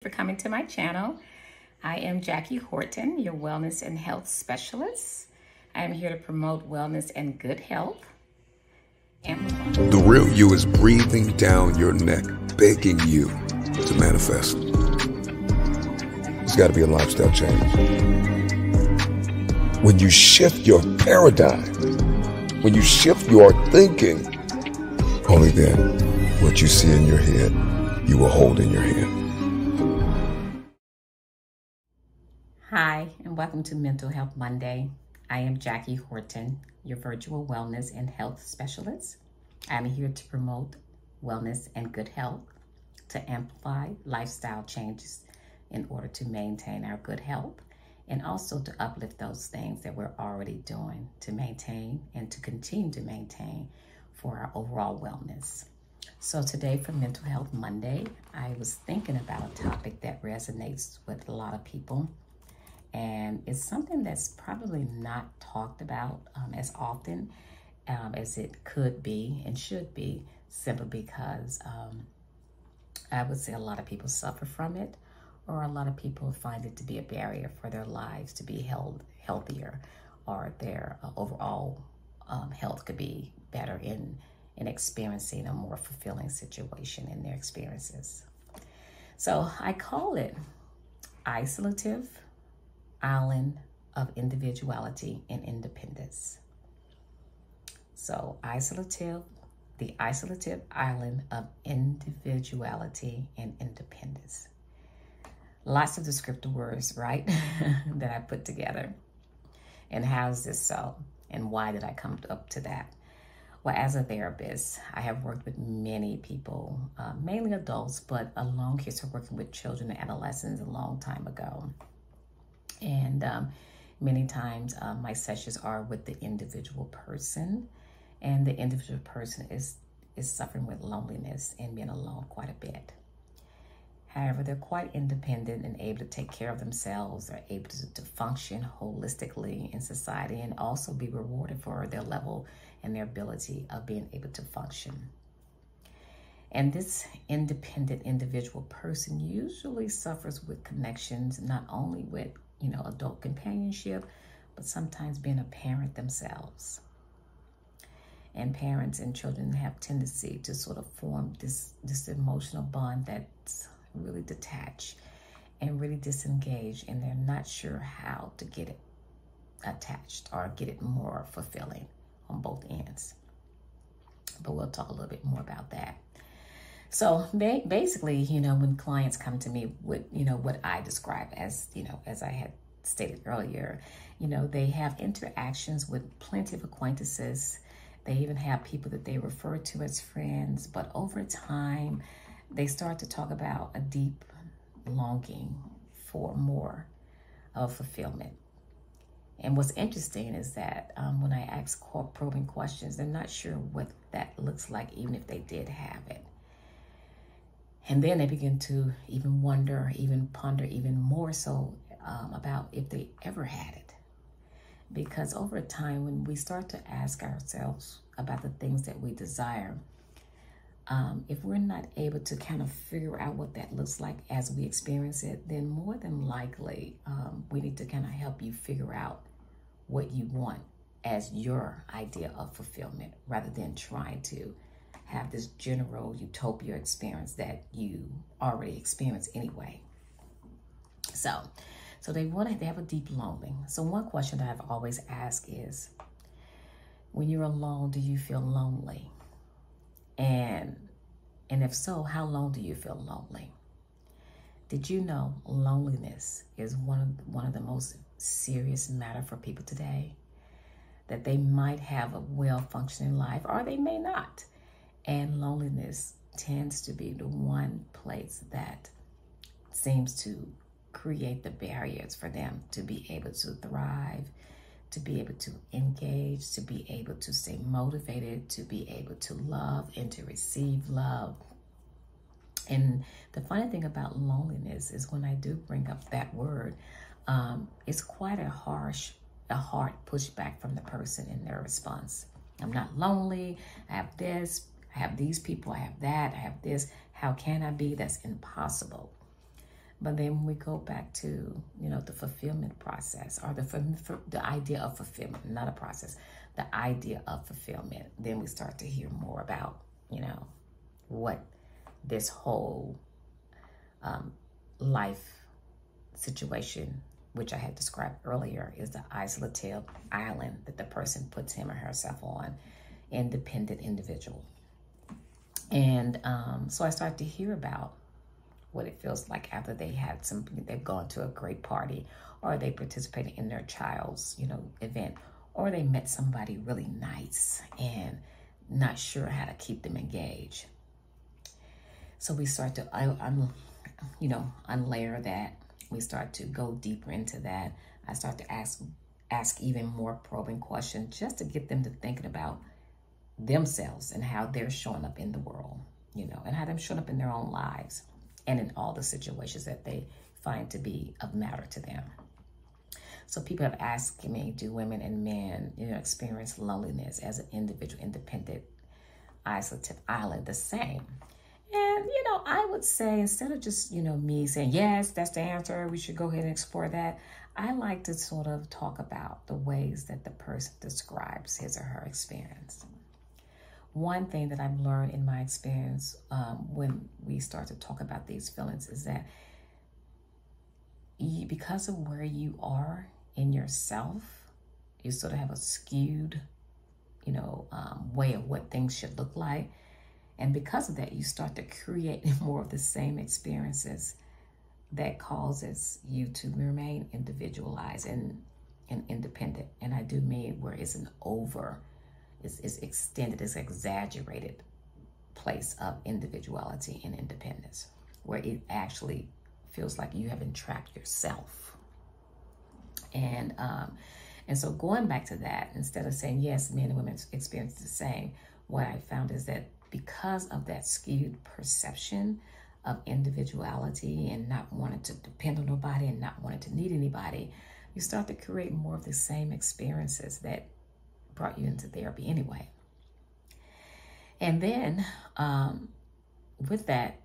for coming to my channel. I am Jackie Horton, your wellness and health specialist. I am here to promote wellness and good health. The real you is breathing down your neck, begging you to manifest. It's got to be a lifestyle change. When you shift your paradigm, when you shift your thinking, only then what you see in your head, you will hold in your hand. Hi, and welcome to Mental Health Monday. I am Jackie Horton, your virtual wellness and health specialist. I'm here to promote wellness and good health, to amplify lifestyle changes in order to maintain our good health, and also to uplift those things that we're already doing to maintain and to continue to maintain for our overall wellness. So today for Mental Health Monday, I was thinking about a topic that resonates with a lot of people. And it's something that's probably not talked about as often as it could be and should be, simply because I would say a lot of people suffer from it, or a lot of people find it to be a barrier for their lives to be healthier, or their overall health could be better in experiencing a more fulfilling situation in their experiences. So I call it Isolative Island of Individuality and Independence. So the isolative island of individuality and independence. Lots of descriptive words, right? that I put together. And how is this so? And why did I come up to that? Well, as a therapist, I have worked with many people, mainly adults, but a long history of working with children and adolescents a long time ago. And many times my sessions are with the individual person, and the individual person is suffering with loneliness and being alone quite a bit. However, they're quite independent and able to take care of themselves. They're able to function holistically in society and also be rewarded for their level and their ability of being able to function. And this independent individual person usually suffers with connections, not only with adult companionship, but sometimes being a parent themselves. And parents and children have tendency to sort of form this emotional bond that's really detached and really disengaged, and they're not sure how to get it attached or get it more fulfilling on both ends. But we'll talk a little bit more about that. So basically, when clients come to me with, what I describe as, as I had stated earlier, they have interactions with plenty of acquaintances. They even have people that they refer to as friends. But over time, they start to talk about a deep longing for more of fulfillment. And what's interesting is that when I ask probing questions, they're not sure what that looks like, even if they did have it. And then they begin to even wonder, even ponder even more so about if they ever had it. Because over time, when we start to ask ourselves about the things that we desire, if we're not able to kind of figure out what that looks like as we experience it, then more than likely, we need to kind of help you figure out what you want as your idea of fulfillment, rather than trying to have this general utopia experience that you already experience anyway. So they have a deep longing. So one question that I've always asked is, when you're alone, do you feel lonely? And if so, how long do you feel lonely? Did you know loneliness is one of the most serious matter for people today? That they might have a well-functioning life, or they may not. And loneliness tends to be the one place that seems to create the barriers for them to be able to thrive, to be able to engage, to be able to stay motivated, to be able to love and to receive love. And the funny thing about loneliness is when I do bring up that word, it's quite a hard pushback from the person in their response. I'm not lonely, I have this, I have these people, I have that, I have this. How can I be? That's impossible. But then when we go back to, you know, the fulfillment process, or the idea of fulfillment, not a process, the idea of fulfillment, then we start to hear more about, you know, what this whole life situation, which I had described earlier, is the isolative island that the person puts him or herself on, independent individual. And so I started to hear about what it feels like after they've gone to a great party, or they participated in their child's, you know, event, or they met somebody really nice and not sure how to keep them engaged. So we start to, unlayer that. We start to go deeper into that. I start to ask even more probing questions, just to get them to thinking about themselves and how they're showing up in the world, you know, and how they're showing up in their own lives and in all the situations that they find to be of matter to them. So people have asked me, do women and men, you know, experience loneliness as an individual, independent, isolative island the same? And, you know, I would say, instead of just, you know, me saying, yes, that's the answer, we should go ahead and explore that, I like to sort of talk about the ways that the person describes his or her experience. One thing that I've learned in my experience when we start to talk about these feelings is that because of where you are in yourself, you sort of have a skewed, you know, way of what things should look like. And because of that, you start to create more of the same experiences that causes you to remain individualized and independent. And I do mean where it's it's extended, it's exaggerated place of individuality and independence, where it actually feels like you have entrapped yourself. And so going back to that, instead of saying, yes, men and women experience the same, what I found is that because of that skewed perception of individuality and not wanting to depend on nobody and not wanting to need anybody, you start to create more of the same experiences that brought you into therapy anyway. And then with that,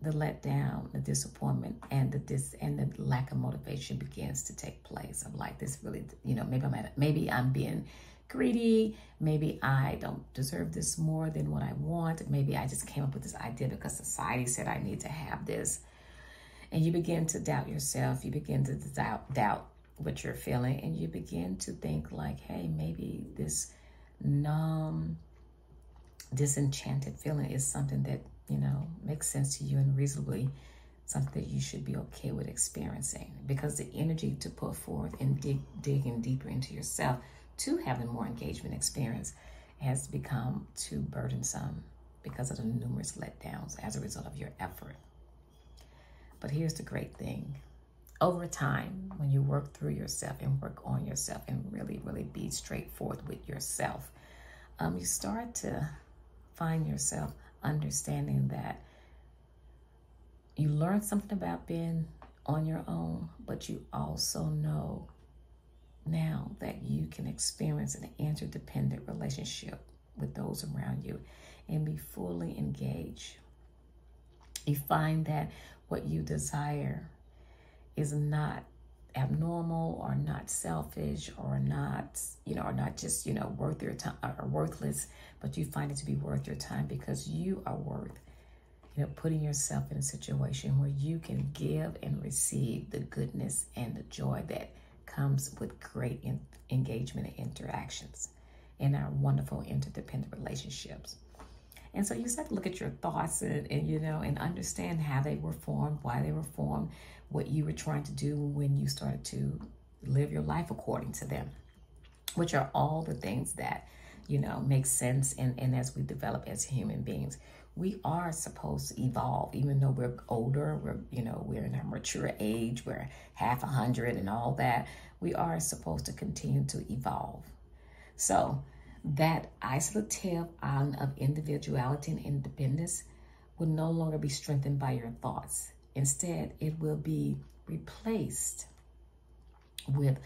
the letdown, the disappointment, and the lack of motivation begins to take place. Of like, this really, you know, maybe I'm being greedy. Maybe I don't deserve this more than what I want. Maybe I just came up with this idea because society said I need to have this. And you begin to doubt yourself. You begin to doubt what you're feeling, and you begin to think like, hey, maybe this numb, disenchanted feeling is something that, you know, makes sense to you and reasonably something that you should be okay with experiencing, because the energy to put forth and digging deeper into yourself to have a more engagement experience has become too burdensome because of the numerous letdowns as a result of your effort. But here's the great thing. Over time, when you work through yourself and work on yourself and really, really be straightforward with yourself, you start to find yourself understanding that you learn something about being on your own, but you also know now that you can experience an interdependent relationship with those around you and be fully engaged. You find that what you desire is not abnormal or not selfish or not, you know, or not just, you know, worth your time or worthless, but you find it to be worth your time because you are worth, you know, putting yourself in a situation where you can give and receive the goodness and the joy that comes with great engagement and interactions in our wonderful interdependent relationships. And so you start to look at your thoughts and you know, and understand how they were formed, why they were formed, what you were trying to do when you started to live your life according to them, which are all the things that, you know, make sense. And as we develop as human beings, we are supposed to evolve, even though we're older, we're in our mature age, we're half 100 and all that. We are supposed to continue to evolve. So that isolative island of individuality and independence will no longer be strengthened by your thoughts. Instead, it will be replaced with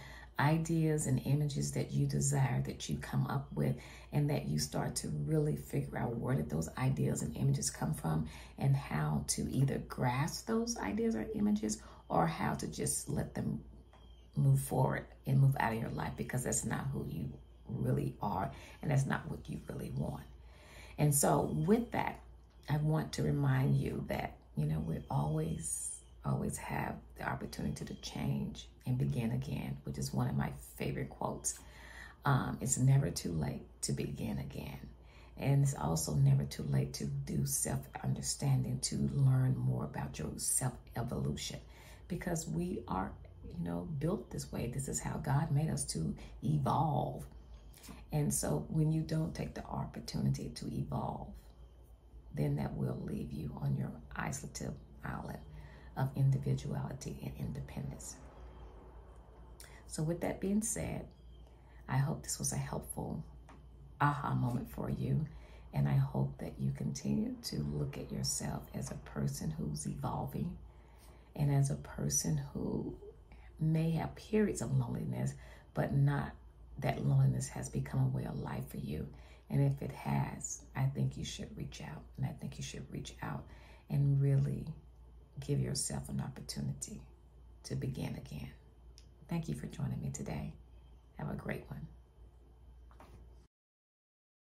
ideas and images that you desire, that you come up with, and that you start to really figure out where did those ideas and images come from, and how to either grasp those ideas or images, or how to just let them move forward and move out of your life, because that's not who you really are, and that's not what you really want. And so with that, I want to remind you that, you know, we always have the opportunity to change and begin again, which is one of my favorite quotes. It's never too late to begin again. And it's also never too late to do self-understanding, to learn more about your self-evolution, because we are, you know, built this way. This is how God made us, to evolve. And so when you don't take the opportunity to evolve, then that will leave you on your isolative island of individuality and independence. So with that being said, I hope this was a helpful aha moment for you. And I hope that you continue to look at yourself as a person who's evolving, and as a person who may have periods of loneliness, but not that loneliness has become a way of life for you. And if it has, I think you should reach out. And I think you should reach out and really give yourself an opportunity to begin again. Thank you for joining me today. Have a great one.